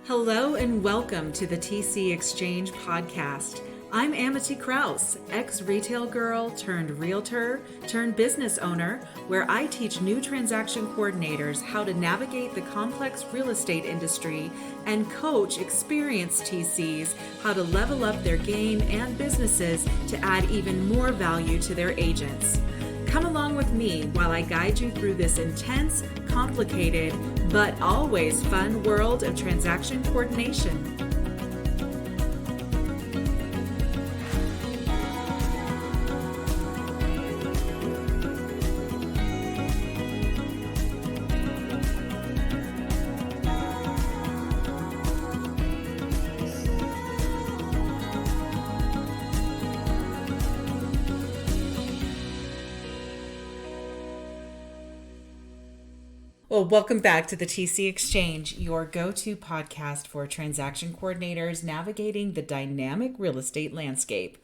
Hello and welcome to the TC Exchange podcast. I'm Amity Krause, ex-retail girl turned realtor turned business owner, where I teach new transaction coordinators how to navigate the complex real estate industry and coach experienced TCs how to level up their game and businesses to add even more value to their agents. Come along with me while I guide you through this intense, complicated, but always fun world of transaction coordination. Well, welcome back to the TC Exchange, your go-to podcast for transaction coordinators navigating the dynamic real estate landscape.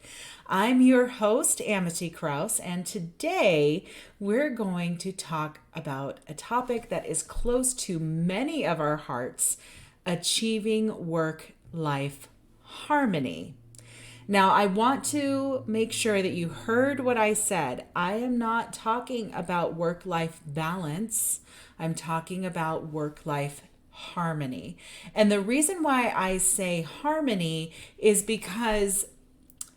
I'm your host, Amity Krause, and today we're going to talk about a topic that is close to many of our hearts, achieving work-life harmony. Now, I want to make sure that you heard what I said. I am not talking about work-life balance. I'm talking about work-life harmony. And the reason why I say harmony is because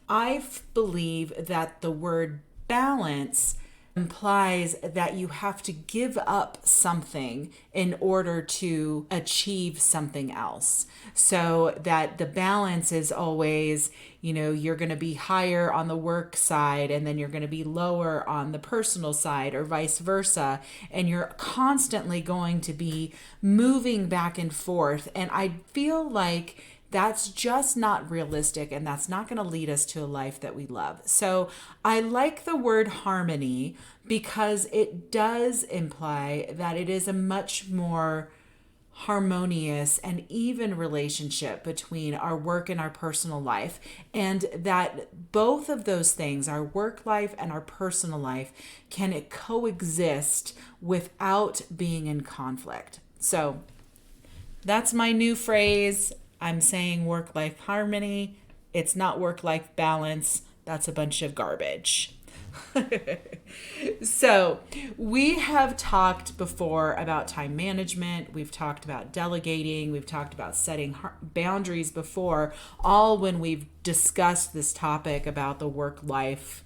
I believe that the word balance implies that you have to give up something in order to achieve something else. So that the balance is always, you're going to be higher on the work side and then you're going to be lower on the personal side or vice versa. And you're constantly going to be moving back and forth. And I feel like that's just not realistic, and that's not going to lead us to a life that we love. So I like the word harmony because it does imply that it is a much more harmonious and even relationship between our work and our personal life, and that both of those things, our work life and our personal life, can coexist without being in conflict. So that's my new phrase. I'm saying work-life harmony. It's not work-life balance. That's a bunch of garbage. So we have talked before about time management. We've talked about delegating. We've talked about setting boundaries before, all when we've discussed this topic about the work-life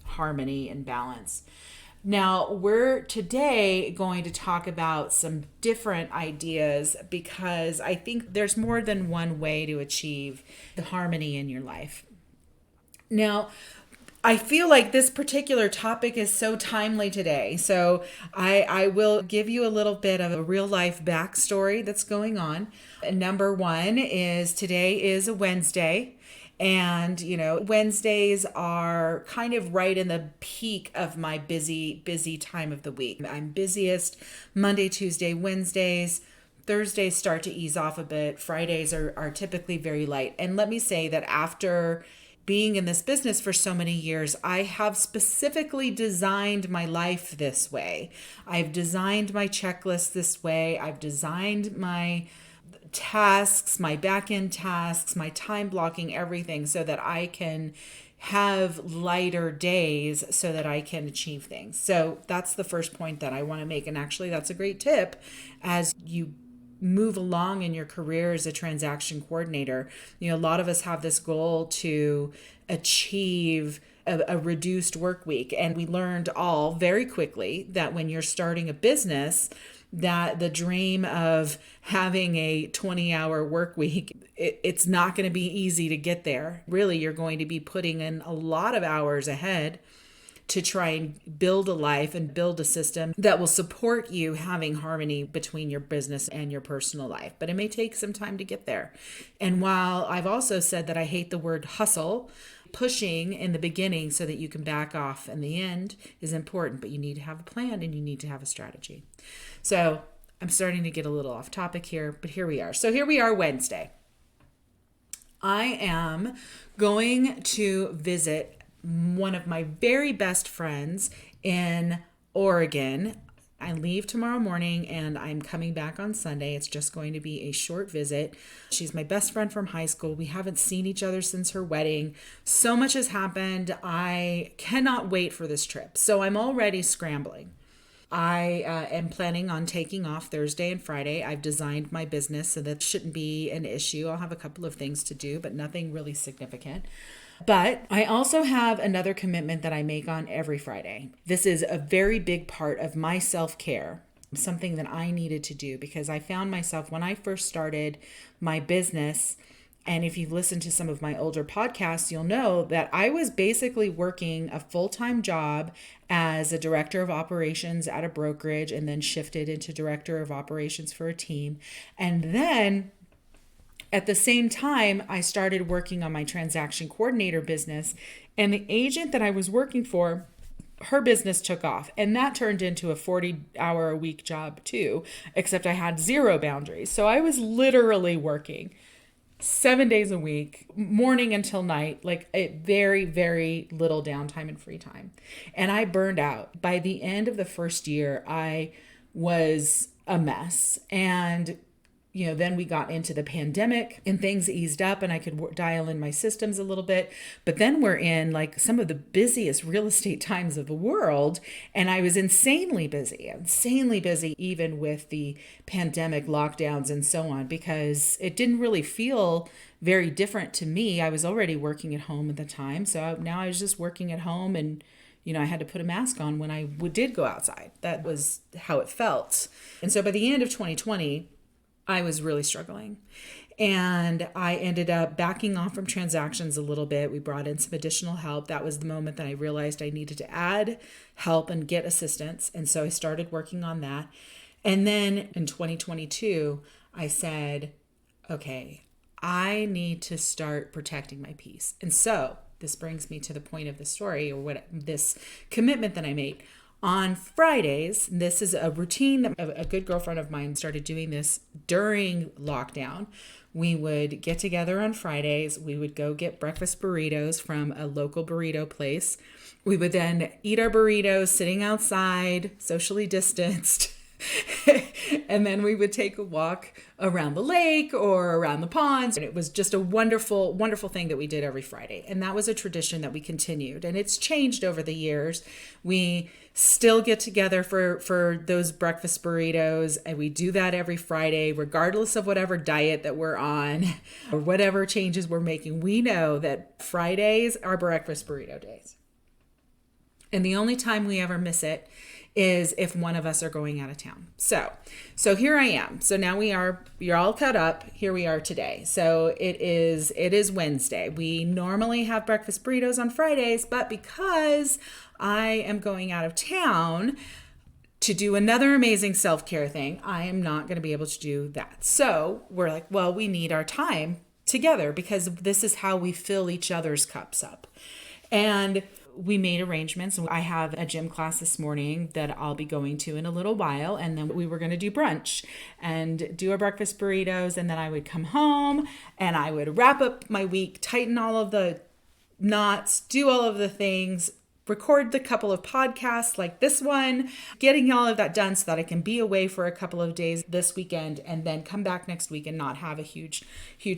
harmony and balance. Now, we're today going to talk about some different ideas because I think there's more than one way to achieve the harmony in your life. Now, I feel like this particular topic is so timely today. So I will give you a little bit of a real life backstory that's going on. And number one is today is a Wednesday. And, Wednesdays are kind of right in the peak of my busy time of the week. I'm busiest Monday, Tuesday, Wednesdays. Thursdays start to ease off a bit. Fridays are typically very light. And let me say that after being in this business for so many years, I have specifically designed my life this way. I've designed my checklist this way. I've designed my tasks, my back-end tasks, my time blocking, everything so that I can have lighter days so that I can achieve things. So that's the first point that I want to make. And actually, that's a great tip as you move along in your career as a transaction coordinator. A lot of us have this goal to achieve a reduced work week. And we learned all very quickly that when you're starting a business, that the dream of having a 20-hour work week, it's not going to be easy to get there. Really, you're going to be putting in a lot of hours ahead to try and build a life and build a system that will support you having harmony between your business and your personal life. But it may take some time to get there. And while I've also said that I hate the word hustle, pushing in the beginning so that you can back off in the end is important, but you need to have a plan and you need to have a strategy. So I'm starting to get a little off topic here, but here we are. So here we are Wednesday. I am going to visit one of my very best friends in Oregon I leave tomorrow morning and I'm coming back on Sunday. It's just going to be a short visit. She's my best friend from high school. We haven't seen each other since her wedding. So much has happened. I cannot wait for this trip. So I'm already scrambling. I am planning on taking off Thursday and Friday. I've designed my business so that shouldn't be an issue. I'll have a couple of things to do, but nothing really significant. But I also have another commitment that I make on every Friday. This is a very big part of my self-care, something that I needed to do because I found myself when I first started my business. And if you've listened to some of my older podcasts, you'll know that I was basically working a full-time job as a director of operations at a brokerage and then shifted into director of operations for a team. And then at the same time, I started working on my transaction coordinator business, and the agent that I was working for, her business took off, and that turned into a 40-hour-a-week job too, except I had zero boundaries. So I was literally working 7 days a week, morning until night, like a very, very little downtime and free time. And I burned out. By the end of the first year, I was a mess. And then we got into the pandemic and things eased up and I could dial in my systems a little bit. But then we're in like some of the busiest real estate times of the world. And I was insanely busy even with the pandemic lockdowns and so on, because it didn't really feel very different to me. I was already working at home at the time. So now I was just working at home and I had to put a mask on when I did go outside. That was how it felt. And so by the end of 2020, I was really struggling. And I ended up backing off from transactions a little bit. We brought in some additional help. That was the moment that I realized I needed to add help and get assistance. And so I started working on that. And then in 2022, I said, okay, I need to start protecting my peace. And so this brings me to the point of the story, or this commitment that I made. On Fridays, this is a routine that a good girlfriend of mine started doing this during lockdown. We would get together on Fridays. We would go get breakfast burritos from a local burrito place. We would then eat our burritos sitting outside, socially distanced. And then we would take a walk around the lake or around the ponds. And it was just a wonderful, wonderful thing that we did every Friday. And that was a tradition that we continued. And it's changed over the years. We still get together for those breakfast burritos. And we do that every Friday, regardless of whatever diet that we're on or whatever changes we're making. We know that Fridays are breakfast burrito days. And the only time we ever miss it is if one of us are going out of town. So here I am. So now you're all caught up. Here we are today. So it is Wednesday. We normally have breakfast burritos on Fridays, but because I am going out of town to do another amazing self-care thing, I am not going to be able to do that. So we're like, well, we need our time together because this is how we fill each other's cups up. And we made arrangements. I have a gym class this morning that I'll be going to in a little while. And then we were going to do brunch and do our breakfast burritos. And then I would come home and I would wrap up my week, tighten all of the knots, do all of the things, record the couple of podcasts like this one, getting all of that done so that I can be away for a couple of days this weekend and then come back next week and not have a huge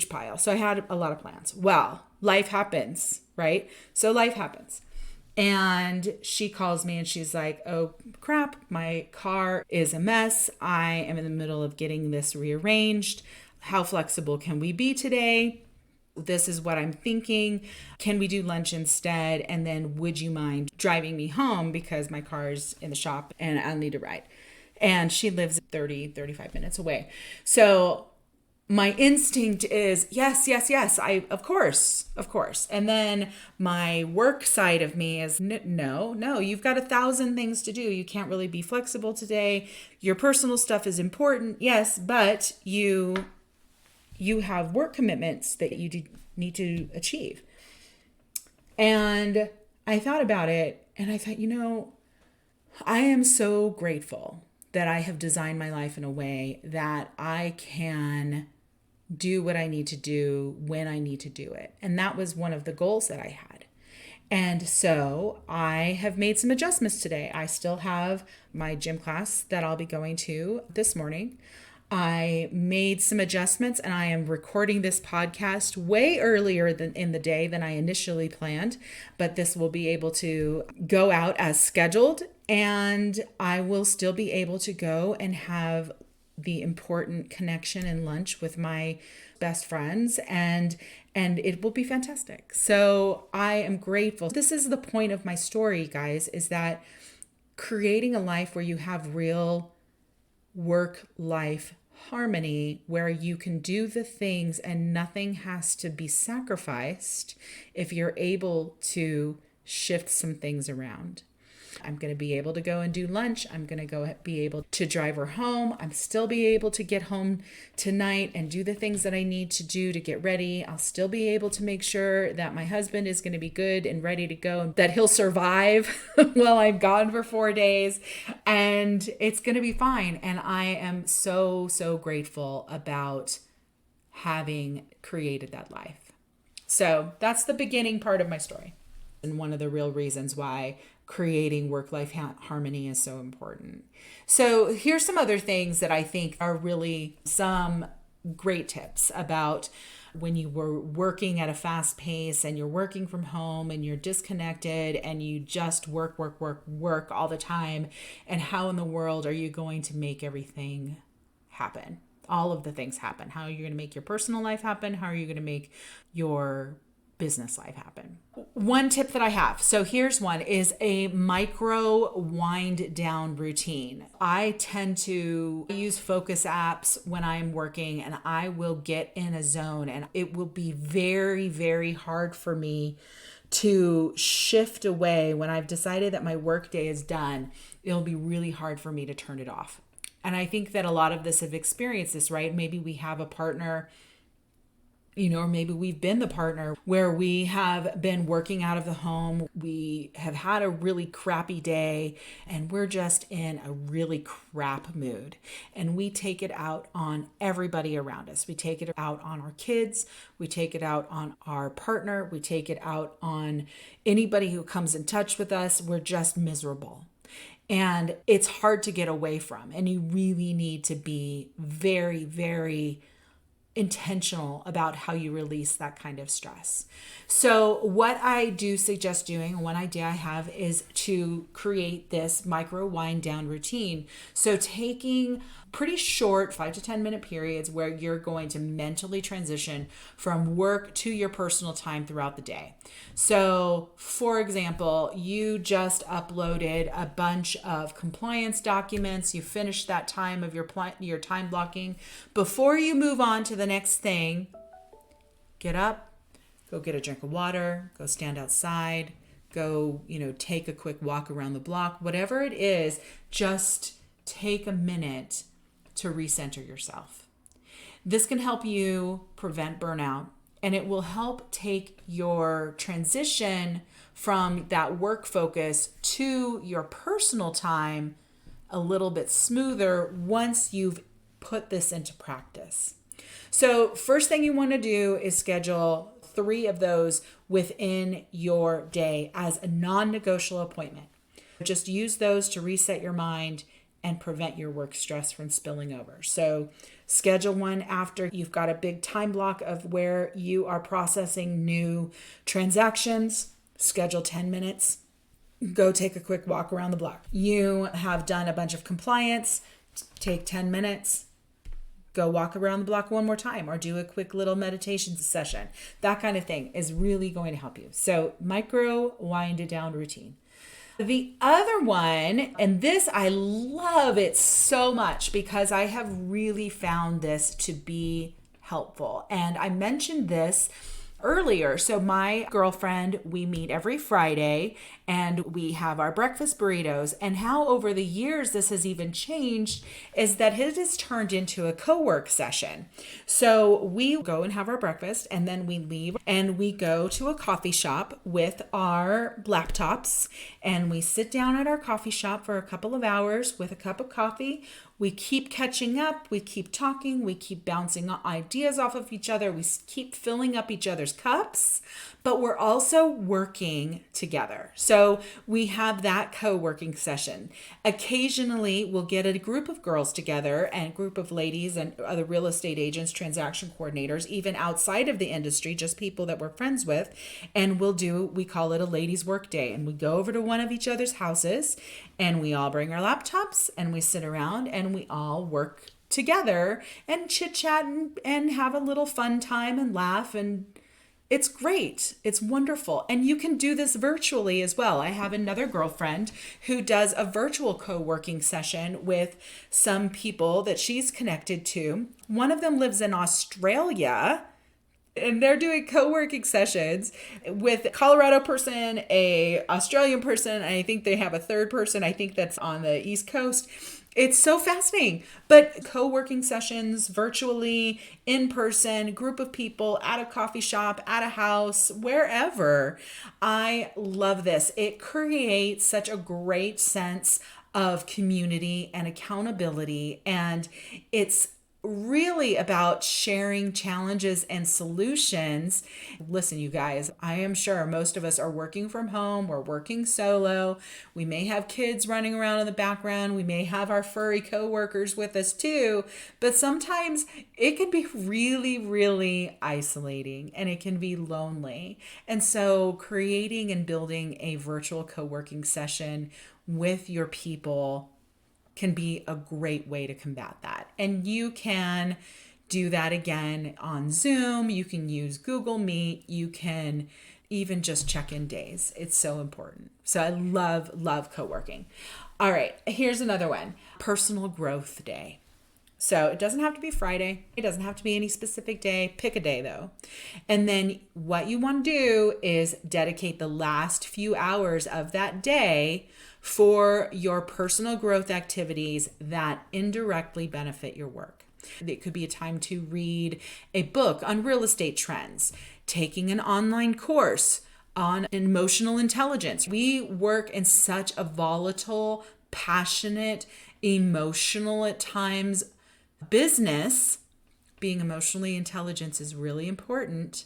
pile. So I had a lot of plans. Well, life happens, right? So life happens. And she calls me and she's like, oh crap, my car is a mess. I am in the middle of getting this rearranged. How flexible can we be today? This is what I'm thinking. Can we do lunch instead? And then would you mind driving me home because my car's in the shop and I'll need a ride. And she lives 35 minutes away. So my instinct is yes, of course. And then my work side of me is no, you've got 1,000 things to do. You can't really be flexible today. Your personal stuff is important. Yes, but you have work commitments that you need to achieve. And I thought about it and I thought, I am so grateful that I have designed my life in a way that I can do what I need to do when I need to do it. And that was one of the goals that I had. And so I have made some adjustments today. I still have my gym class that I'll be going to this morning. I made some adjustments and I am recording this podcast way earlier than in the day than I initially planned, but this will be able to go out as scheduled, and I will still be able to go and have the important connection and lunch with my best friends, and it will be fantastic. So I am grateful. This is the point of my story, guys, is that creating a life where you have real work-life harmony, where you can do the things and nothing has to be sacrificed if you're able to shift some things around. I'm going to be able to go and do lunch. I'm going to be able to drive her home. I'm still be able to get home tonight and do the things that I need to do to get ready. I'll still be able to make sure that my husband is going to be good and ready to go, that he'll survive while I'm gone for 4 days, and it's going to be fine. And I am so, so grateful about having created that life. So that's the beginning part of my story. And one of the real reasons why creating work-life harmony is so important. So here's some other things that I think are really some great tips about when you were working at a fast pace and you're working from home and you're disconnected and you just work all the time. And how in the world are you going to make everything happen? All of the things happen. How are you going to make your personal life happen? How are you going to make your business life happen? One tip that I have, so here's one, is a micro wind down routine. I tend to use focus apps when I'm working, and I will get in a zone, and it will be very, very hard for me to shift away. When I've decided that my work day is done, it'll be really hard for me to turn it off. And I think that a lot of us have experienced this, right? Maybe we have a partner, or maybe we've been the partner where we have been working out of the home. We have had a really crappy day and we're just in a really crap mood. And we take it out on everybody around us. We take it out on our kids. We take it out on our partner. We take it out on anybody who comes in touch with us. We're just miserable. And it's hard to get away from. And you really need to be very, very intentional about how you release that kind of stress. So what I do suggest doing, one idea I have, is to create this micro wind down routine. So taking pretty short 5 to 10 minute periods where you're going to mentally transition from work to your personal time throughout the day. So for example, you just uploaded a bunch of compliance documents. You finished that time of your time blocking. Before you move on to the next thing, get up, go get a drink of water, go stand outside, go, take a quick walk around the block, whatever it is, just take a minute to recenter yourself. This can help you prevent burnout, and it will help take your transition from that work focus to your personal time a little bit smoother once you've put this into practice. So first thing you want to do is schedule 3 of those within your day as a non-negotiable appointment. Just use those to reset your mind and prevent your work stress from spilling over. So schedule one after you've got a big time block of where you are processing new transactions. Schedule 10 minutes. Go take a quick walk around the block. You have done a bunch of compliance. Take 10 minutes. Go walk around the block one more time, or do a quick little meditation session. That kind of thing is really going to help you. So micro wind down routine. The other one, and this I love it so much because I have really found this to be helpful. And I mentioned this earlier. So my girlfriend, we meet every Friday and we have our breakfast burritos. And how over the years this has even changed is that it has turned into a co-work session. So we go and have our breakfast and then we leave and we go to a coffee shop with our laptops and we sit down at our coffee shop for a couple of hours with a cup of coffee We keep catching up, we keep talking, we keep bouncing ideas off of each other, we keep filling up each other's cups, but we're also working together. So we have that co-working session. Occasionally, we'll get a group of girls together and a group of ladies and other real estate agents, transaction coordinators, even outside of the industry, just people that we're friends with, and we call it a ladies' work day, and we go over to one of each other's houses and we all bring our laptops and we sit around and we all work together and chit chat and have a little fun time and laugh, and it's great. It's wonderful. And you can do this virtually as well. I have another girlfriend who does a virtual co-working session with some people that she's connected to. One of them lives in Australia, and they're doing co-working sessions with a Colorado person, a Australian person, and I think they have a third person, I think that's on the East Coast. It's so fascinating. But co-working sessions, virtually, in person, group of people, at a coffee shop, at a house, wherever. I love this. It creates such a great sense of community and accountability, and it's really about sharing challenges and solutions. Listen, you guys, I am sure most of us are working from home. We're working solo. We may have kids running around in the background. We may have our furry coworkers with us too. But sometimes it can be really, really isolating and it can be lonely. And so creating and building a virtual co-working session with your people can be a great way to combat that. And you can do that again on Zoom. You can use Google Meet. You can even just check-in days. It's so important. So I love co-working. All right, here's another one. Personal growth day. So it doesn't have to be Friday. It doesn't have to be any specific day. Pick a day though. And then what you want to do is dedicate the last few hours of that day for your personal growth activities that indirectly benefit your work. It could be a time to read a book on real estate trends, taking an online course on emotional intelligence. We work in such a volatile, passionate, emotional at times business. Being emotionally intelligent is really important.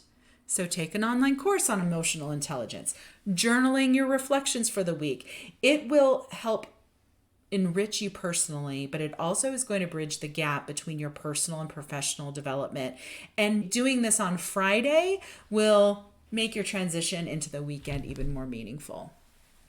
So take an online course on emotional intelligence, journaling your reflections for the week. It will help enrich you personally, but it also is going to bridge the gap between your personal and professional development. And doing this on Friday will make your transition into the weekend even more meaningful.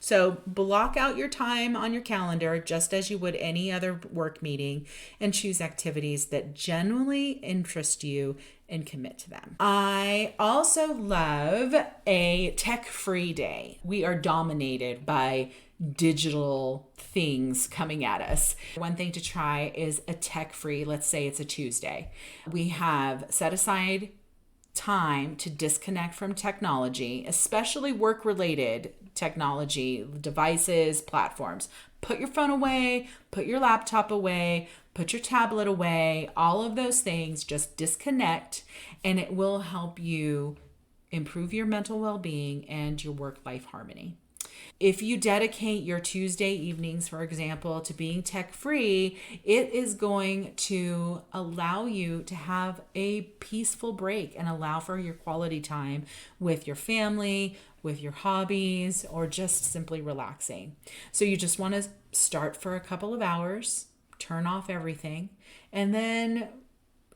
So block out your time on your calendar just as you would any other work meeting and choose activities that genuinely interest you and commit to them. I also love a tech-free day. We are dominated by digital things coming at us. One thing to try is a tech-free, let's say it's a Tuesday. We have set aside time to disconnect from technology, especially work-related technology, devices, platforms. Put your phone away, put your laptop away, put your tablet away, all of those things, just disconnect, and it will help you improve your mental well-being and your work-life harmony. If you dedicate your Tuesday evenings, for example, to being tech-free, it is going to allow you to have a peaceful break and allow for your quality time with your family, with your hobbies, or just simply relaxing. So you just want to start for a couple of hours, turn off everything, and then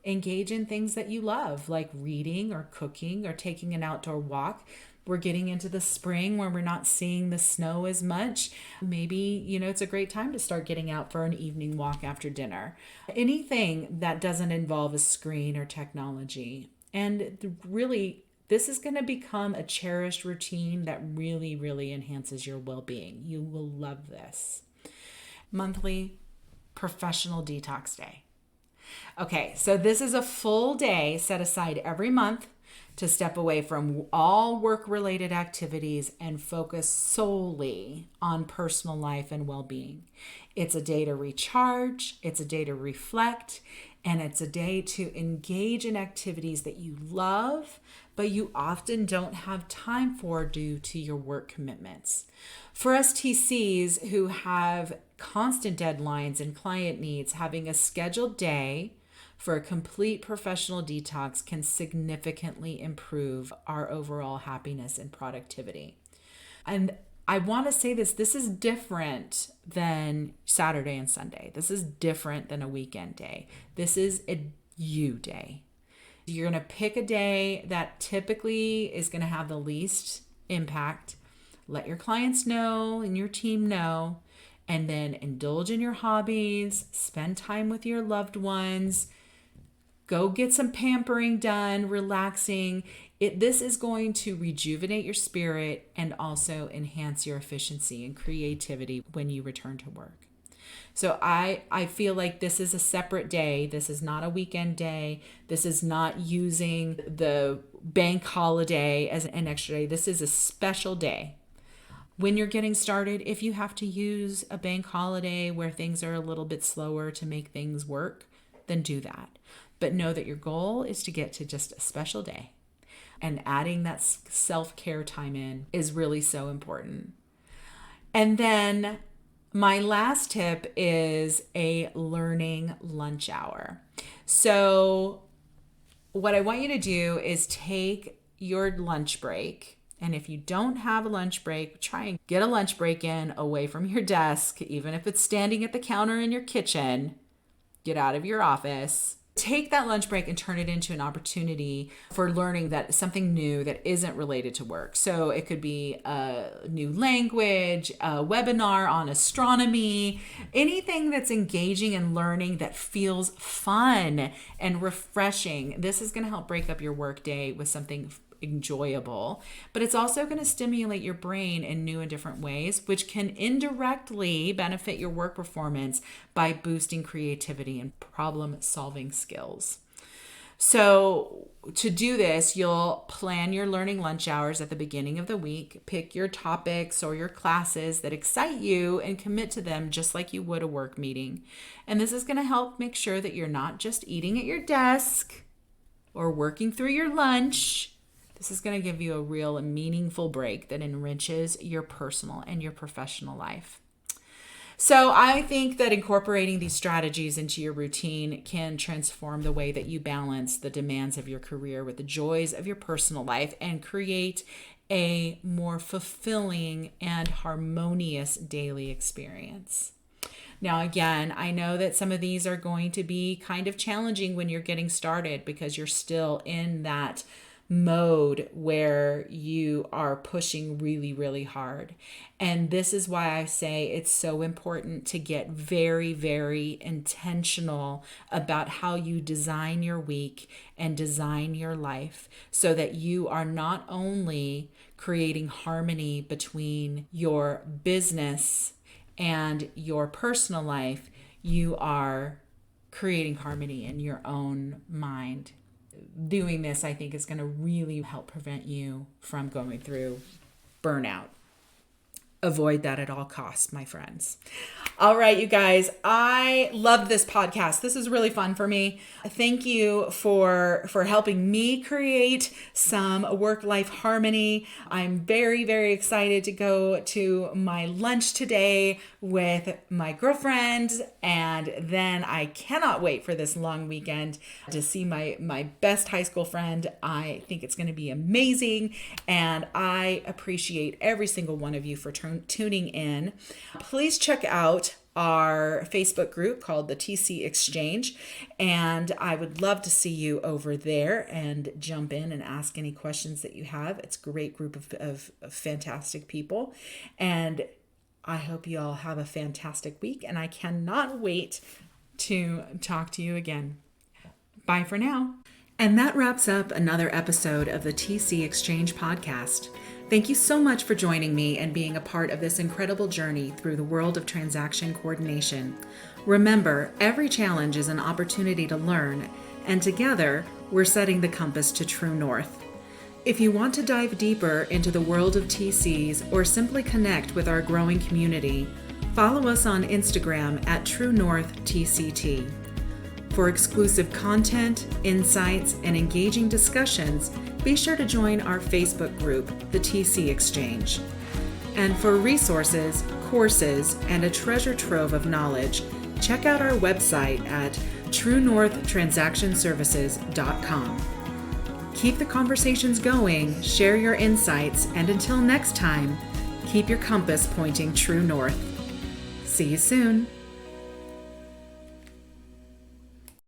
engage in things that you love, like reading or cooking or taking an outdoor walk. We're getting into the spring where we're not seeing the snow as much. Maybe, it's a great time to start getting out for an evening walk after dinner. Anything that doesn't involve a screen or technology. And really, this is going to become a cherished routine that really, really enhances your well-being. You will love this. Monthly professional detox day. Okay, so this is a full day set aside every month to step away from all work-related activities and focus solely on personal life and well-being. It's a day to recharge, it's a day to reflect, and it's a day to engage in activities that you love, but you often don't have time for due to your work commitments. For us TCs who have constant deadlines and client needs, having a scheduled day for a complete professional detox can significantly improve our overall happiness and productivity. And I want to say this is different than Saturday and Sunday. This is different than a weekend day. This is a you day. You're going to pick a day that typically is going to have the least impact. Let your clients know and your team know, and then indulge in your hobbies, spend time with your loved ones, go get some pampering done, relaxing. This is going to rejuvenate your spirit and also enhance your efficiency and creativity when you return to work. So I feel like this is a separate day. This is not a weekend day. This is not using the bank holiday as an extra day. This is a special day. When you're getting started, if you have to use a bank holiday where things are a little bit slower to make things work, then do that. But know that your goal is to get to just a special day. And adding that self-care time in is really so important. And then my last tip is a learning lunch hour. So what I want you to do is take your lunch break. And if you don't have a lunch break, try and get a lunch break in away from your desk, even if it's standing at the counter in your kitchen. Get out of your office. Take that lunch break and turn it into an opportunity for learning that something new that isn't related to work. So it could be a new language, a webinar on astronomy, anything that's engaging and learning that feels fun and refreshing. This is going to help break up your work day with something enjoyable, but it's also going to stimulate your brain in new and different ways, which can indirectly benefit your work performance by boosting creativity and problem-solving skills. So to do this, you'll plan your learning lunch hours at the beginning of the week, pick your topics or your classes that excite you and commit to them just like you would a work meeting. And this is going to help make sure that you're not just eating at your desk or working through your lunch. This is going to give you a real and meaningful break that enriches your personal and your professional life. So I think that incorporating these strategies into your routine can transform the way that you balance the demands of your career with the joys of your personal life and create a more fulfilling and harmonious daily experience. Now, again, I know that some of these are going to be kind of challenging when you're getting started because you're still in that mode where you are pushing really, really hard. And this is why I say it's so important to get very, very intentional about how you design your week and design your life so that you are not only creating harmony between your business and your personal life, you are creating harmony in your own mind. Doing this, I think, is going to really help prevent you from going through burnout. Avoid that at all costs, my friends. All right, you guys, I love this podcast. This is really fun for me. Thank you for helping me create some work-life harmony. I'm very, very excited to go to my lunch today with my girlfriend, and then I cannot wait for this long weekend to see my best high school friend. I think it's going to be amazing, and I appreciate every single one of you for tuning in. Please check out our Facebook group called the TC Exchange, and I would love to see you over there and jump in and ask any questions that you have. It's a great group of fantastic people, and I hope you all have a fantastic week, and I cannot wait to talk to you again. Bye for now. And that wraps up another episode of the TC Exchange podcast. Thank you so much for joining me and being a part of this incredible journey through the world of transaction coordination. Remember, every challenge is an opportunity to learn, and together, we're setting the compass to true north. If you want to dive deeper into the world of TCs or simply connect with our growing community, follow us on Instagram at TrueNorthTCT. For exclusive content, insights, and engaging discussions, be sure to join our Facebook group, the TC Exchange. And for resources, courses, and a treasure trove of knowledge, check out our website at truenorthtransactionservices.com. Keep the conversations going, share your insights, and until next time, keep your compass pointing true north. See you soon.